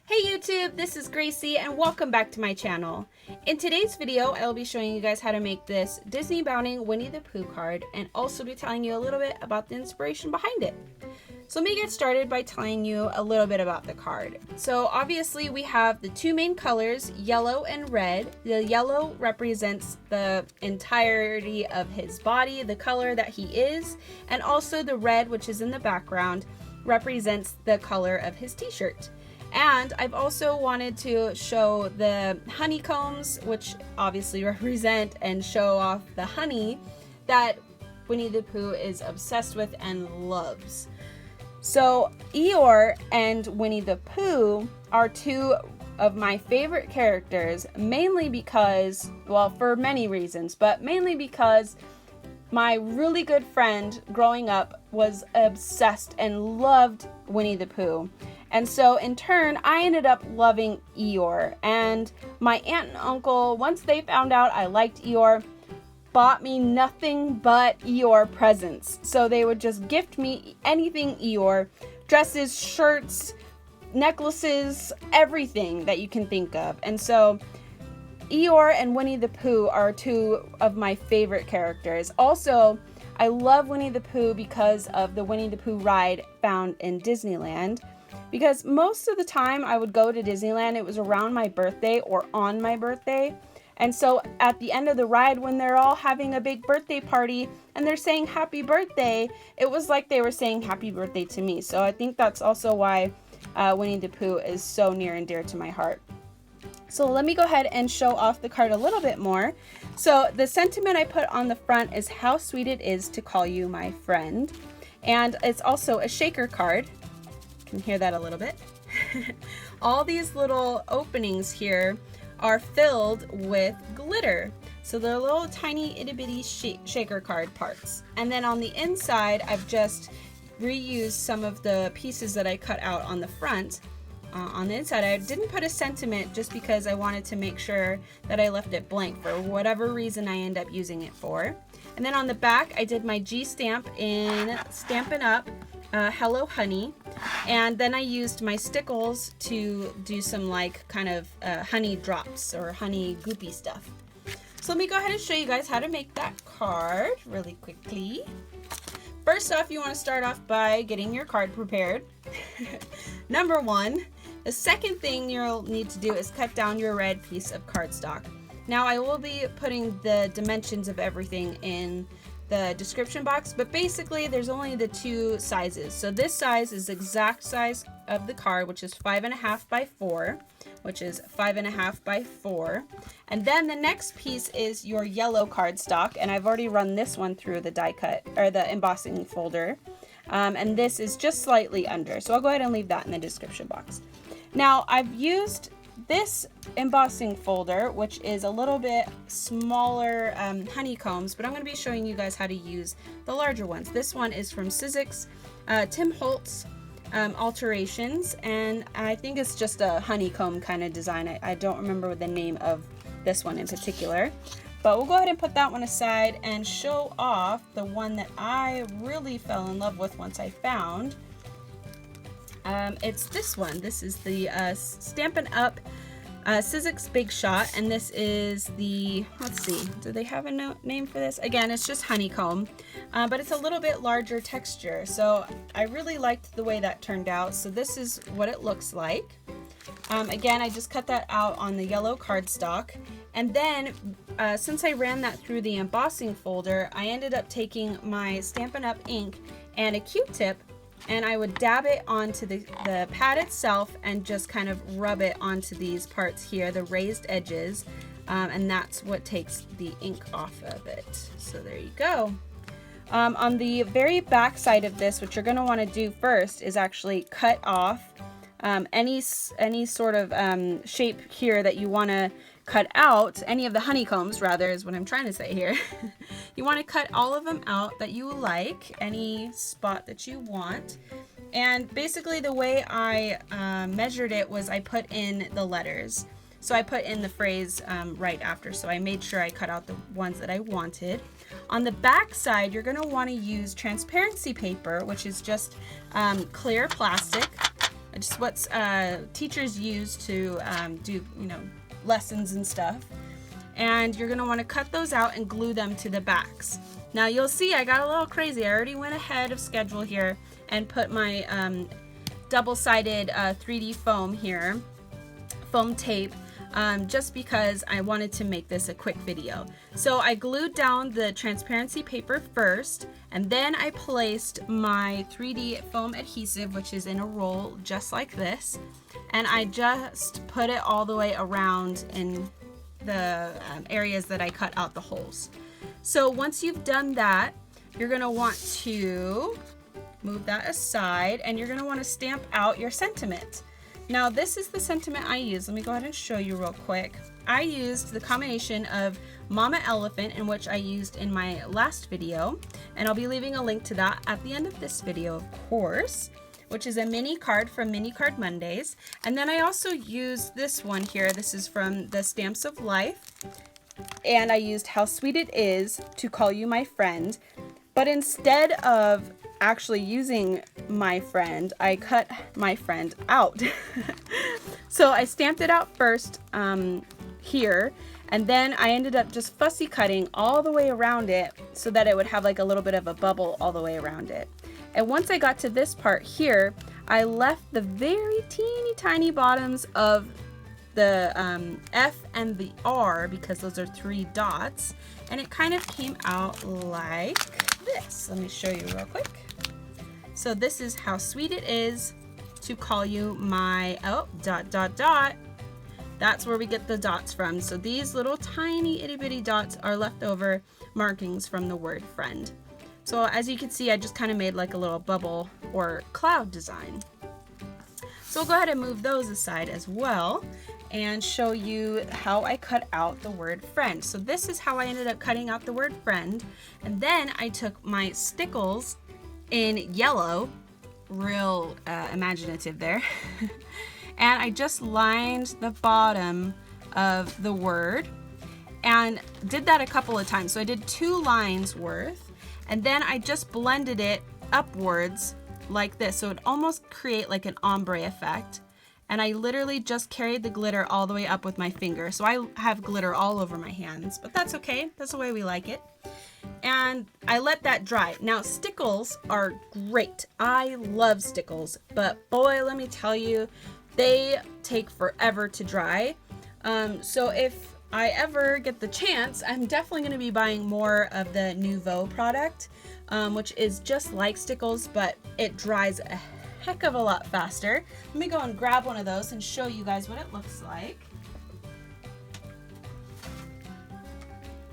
Hey YouTube, this is Gracie and welcome back to my channel. In today's video, I will be showing you guys how to make this Disneybounding Winnie the Pooh card and also be telling you a little bit about the inspiration behind it. So let me get started by telling you a little bit about the card. So obviously we have the two main colors, yellow and red. The yellow represents the entirety of his body, the color that he is, and also the red, which is in the background, represents the color of his t-shirt. And I've also wanted to show the honeycombs, which obviously represent and show off the honey that Winnie the Pooh is obsessed with and loves. So Eeyore and Winnie the Pooh are two of my favorite characters, mainly because, well, for many reasons, but mainly because my really good friend growing up was obsessed and loved Winnie the Pooh. And so in turn, I ended up loving Eeyore. And my aunt and uncle, once they found out I liked Eeyore, bought me nothing but Eeyore presents. So they would just gift me anything Eeyore, dresses, shirts, necklaces, everything that you can think of. And so Eeyore and Winnie the Pooh are two of my favorite characters. Also, I love Winnie the Pooh because of the Winnie the Pooh ride found in Disneyland. Because most of the time I would go to Disneyland, it was around my birthday or on my birthday. And so at the end of the ride, when they're all having a big birthday party and they're saying happy birthday, it was like they were saying happy birthday to me. So I think that's also why Winnie the Pooh is so near and dear to my heart. So let me go ahead and show off the card a little bit more. So the sentiment I put on the front is how sweet it is to call you my friend. And it's also a shaker card. Can hear that a little bit. All these little openings here are filled with glitter. So they're little tiny itty bitty shaker card parts. And then on the inside, I've just reused some of the pieces that I cut out on the front. On the inside, I didn't put a sentiment just because I wanted to make sure that I left it blank for whatever reason I end up using it for. And then on the back, I did my G stamp in Stampin' Up! Hello Honey, and then I used my Stickles to do some like kind of honey drops or honey goopy stuff. So let me go ahead and show you guys how to make that card really quickly. First off, you want to start off by getting your card prepared. Number one. The second thing you'll need to do is cut down your red piece of cardstock. Now I will be putting the dimensions of everything in the description box, but basically there's only the two sizes. So this size is the exact size of the card, which is 5.5 by 4, which is 5.5 by 4. And then the next piece is your yellow cardstock, and I've already run this one through the die cut or the embossing folder. And this is just slightly under. So I'll go ahead and leave that in the description box. Now I've used this embossing folder, which is a little bit smaller honeycombs, but I'm going to be showing you guys how to use the larger ones. This one is from Sizzix, Tim Holtz alterations, and I think it's just a honeycomb kind of design. I don't remember the name of this one in particular, but we'll go ahead and put that one aside and show off the one that I really fell in love with once I found. It's this one. This is the Stampin' Up! Sizzix Big Shot, and this is the, let's see, do they have a name for this? Again, it's just honeycomb, but it's a little bit larger texture, so I really liked the way that turned out. So this is what it looks like. Again, I just cut that out on the yellow cardstock, and then since I ran that through the embossing folder, I ended up taking my Stampin' Up! Ink and a Q-tip, and I would dab it onto the pad itself and just kind of rub it onto these parts here, the raised edges, and that's what takes the ink off of it. So there you go. On the very back side of this, what you're going to want to do first is actually cut off any sort of shape here that you want to cut out, any of the honeycombs rather is what I'm trying to say here. You want to cut all of them out that you like, any spot that you want. And basically the way I measured it was I put in the letters. So I put in the phrase right after, so I made sure I cut out the ones that I wanted. On the back side, you're going to want to use transparency paper, which is just clear plastic. just what teachers use to do, lessons and stuff. And you're going to want to cut those out and glue them to the backs. Now you'll see I got a little crazy. I already went ahead of schedule here and put my double-sided 3D foam here, foam tape, just because I wanted to make this a quick video. So I glued down the transparency paper first, and then I placed my 3D foam adhesive, which is in a roll just like this, and I just put it all the way around in the areas that I cut out the holes. So once you've done that, you're going to want to move that aside, and you're going to want to stamp out your sentiment. Now this is the sentiment I used. Let me go ahead and show you real quick. I used the combination of Mama Elephant, in which I used in my last video, and I'll be leaving a link to that at the end of this video, of course, which is a mini card from Mini Card Mondays. And then I also used this one here. This is from the Stamps of Life, and I used How Sweet It Is to Call You My Friend. But instead of actually using my friend, I cut my friend out. So I stamped it out first here, and then I ended up just fussy cutting all the way around it so that it would have like a little bit of a bubble all the way around it. And once I got to this part here, I left the very teeny tiny bottoms of the F and the R, because those are 3 dots, and it kind of came out like this. Let me show you real quick. So this is How Sweet It Is to Call You My, dot, dot, dot. That's where we get the dots from. So these little tiny itty bitty dots are leftover markings from the word friend. So as you can see, I just kind of made like a little bubble or cloud design. So we'll go ahead and move those aside as well and show you how I cut out the word friend. So this is how I ended up cutting out the word friend. And then I took my Stickles in yellow, real imaginative there, and I just lined the bottom of the word and did that a couple of times. So I did 2 lines worth, and then I just blended it upwards like this, so it almost create like an ombre effect. And I literally just carried the glitter all the way up with my finger. So I have glitter all over my hands, but that's okay. That's the way we like it. And I let that dry. Now Stickles are great. I love Stickles, but boy, let me tell you, they take forever to dry. So if I ever get the chance, I'm definitely going to be buying more of the Nouveau product, which is just like Stickles, but it dries a heck of a lot faster. Let me go and grab one of those and show you guys what it looks like.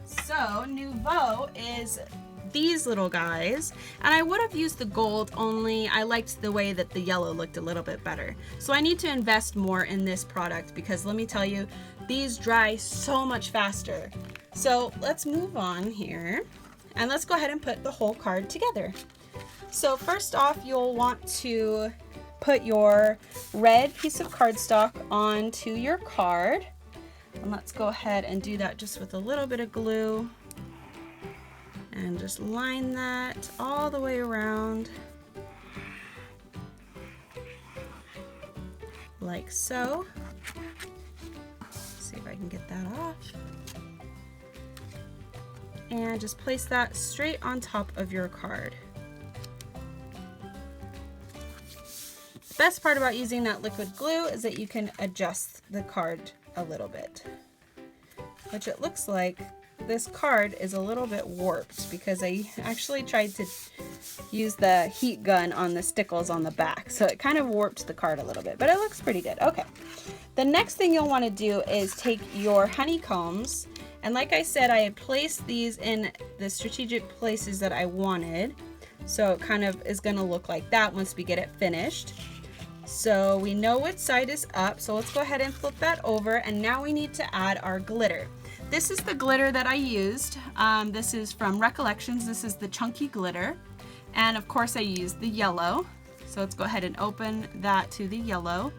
So Nouveau is these little guys, and I would have used the gold, only I liked the way that the yellow looked a little bit better. So I need to invest more in this product, because let me tell you, these dry so much faster. So let's move on here, and let's go ahead and put the whole card together. So first off, you'll want to put your red piece of cardstock onto your card. And let's go ahead and do that just with a little bit of glue. And just line that all the way around. Like so. See if I can get that off. And just place that straight on top of your card. The best part about using that liquid glue is that you can adjust the card a little bit, which it looks like this card is a little bit warped because I actually tried to use the heat gun on the Stickles on the back, so it kind of warped the card a little bit, but it looks pretty good. Okay, the next thing you'll want to do is take your honeycombs, and like I said, I had placed these in the strategic places that I wanted, so it kind of is going to look like that once we get it finished. So we know which side is up, so let's go ahead and flip that over, and now we need to add our glitter. This is the glitter that I used. This is from Recollections. This is the chunky glitter, and of course I used the yellow. So let's go ahead and open that to the yellow,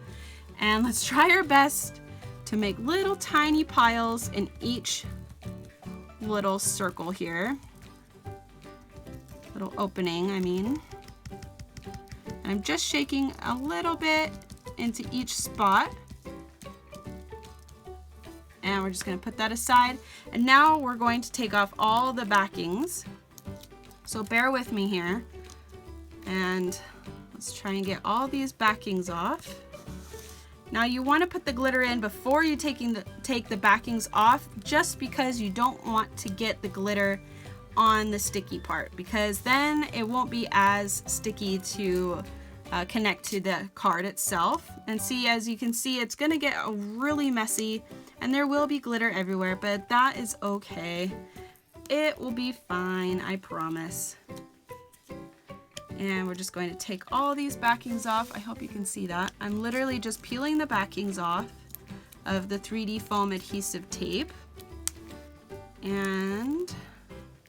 and let's try our best to make little tiny piles in each little circle here. Little opening, I mean. I'm just shaking a little bit into each spot. And we're just going to put that aside. And now we're going to take off all the backings. So bear with me here. And let's try and get all these backings off. Now you want to put the glitter in before you take the backings off, just because you don't want to get the glitter on the sticky part, because then it won't be as sticky to connect to the card itself. And see, as you can see, it's going to get really messy and there will be glitter everywhere, but that is okay. It will be fine, I promise. And we're just going to take all these backings off. I hope you can see that. I'm literally just peeling the backings off of the 3D foam adhesive tape. And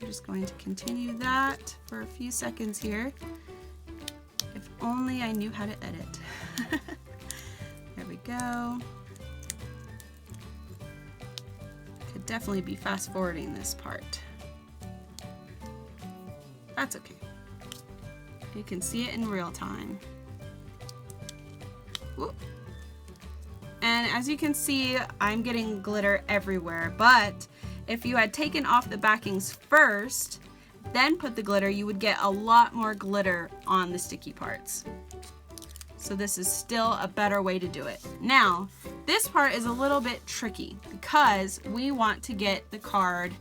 I'm just going to continue that for a few seconds here. If only I knew how to edit. There we go. Could definitely be fast forwarding this part. That's okay. You can see it in real time. Whoop. And as you can see, I'm getting glitter everywhere, but if you had taken off the backings first, then put the glitter, you would get a lot more glitter on the sticky parts. So this is still a better way to do it. Now, this part is a little bit tricky because we want to get the card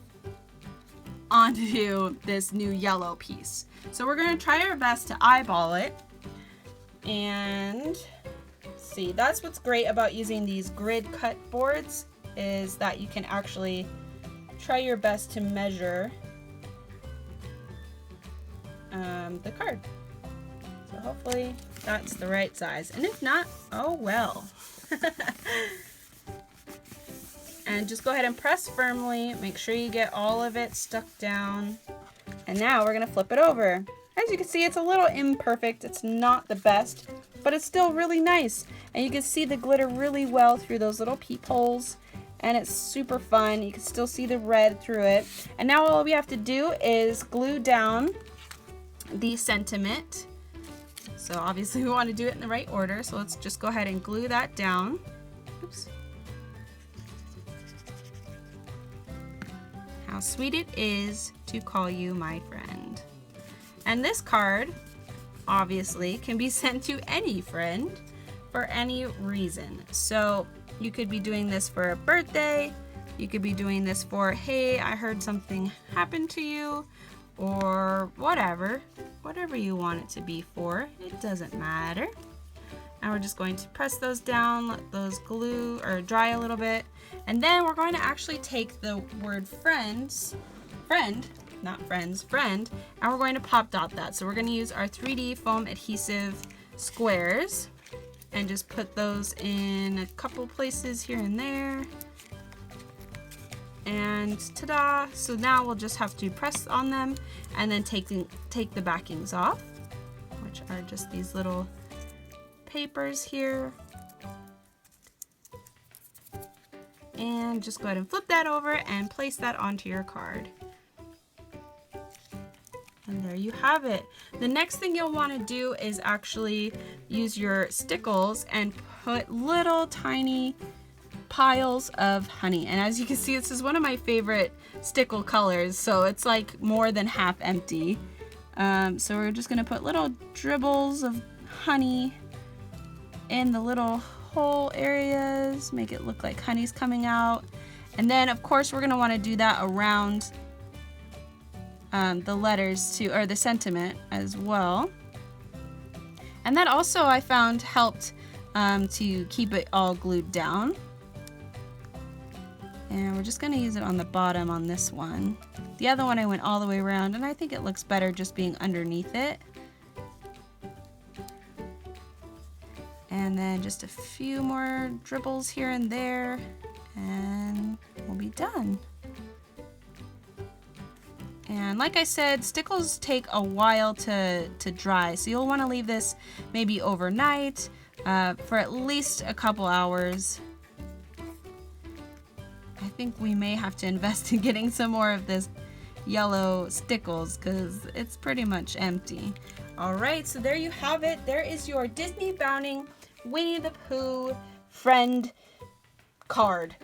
onto this new yellow piece. So we're going to try our best to eyeball it. And see, that's what's great about using these grid cut boards, is that you can actually try your best to measure the card. So hopefully that's the right size, and if not, oh well. And just go ahead and press firmly, make sure you get all of it stuck down. And now we're gonna flip it over. As you can see, it's a little imperfect, it's not the best, but it's still really nice. And you can see the glitter really well through those little peepholes, and it's super fun. You can still see the red through it. And now all we have to do is glue down the sentiment. So obviously we want to do it in the right order, so let's just go ahead and glue that down. Oops. How sweet it is to call you my friend. And this card obviously can be sent to any friend for any reason. So you could be doing this for a birthday, you could be doing this for, hey, I heard something happened to you, or whatever you want it to be for. It doesn't matter. Now we're just going to press those down, let those glue or dry a little bit, and then we're going to actually take the word friend, and we're going to pop dot that. So we're going to use our 3D foam adhesive squares and just put those in a couple places here and there. And ta-da! So now we'll just have to press on them and then take the backings off, which are just these little papers here. And just go ahead and flip that over and place that onto your card. And there you have it. The next thing you'll want to do is actually use your Stickles and put little tiny piles of honey. And as you can see, this is one of my favorite stickle colors, so it's like more than half empty. So we're just going to put little dribbles of honey in the little hole areas, make it look like honey's coming out. And then of course we're going to want to do that around the letters too, or the sentiment as well. And that also I found helped to keep it all glued down. And we're just going to use it on the bottom on this one. The other one I went all the way around, and I think it looks better just being underneath it. And then just a few more dribbles here and there, and we'll be done. And like I said, Stickles take a while to dry, so you'll want to leave this maybe overnight for at least a couple hours. I think we may have to invest in getting some more of this yellow Stickles because it's pretty much empty. Alright, so there you have it. There is your Disneybounding Winnie the Pooh friend card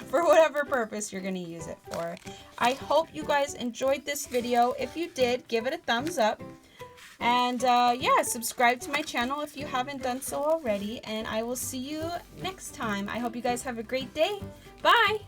for whatever purpose you're going to use it for. I hope you guys enjoyed this video. If you did, give it a thumbs up. And yeah, subscribe to my channel if you haven't done so already. And I will see you next time. I hope you guys have a great day. Bye!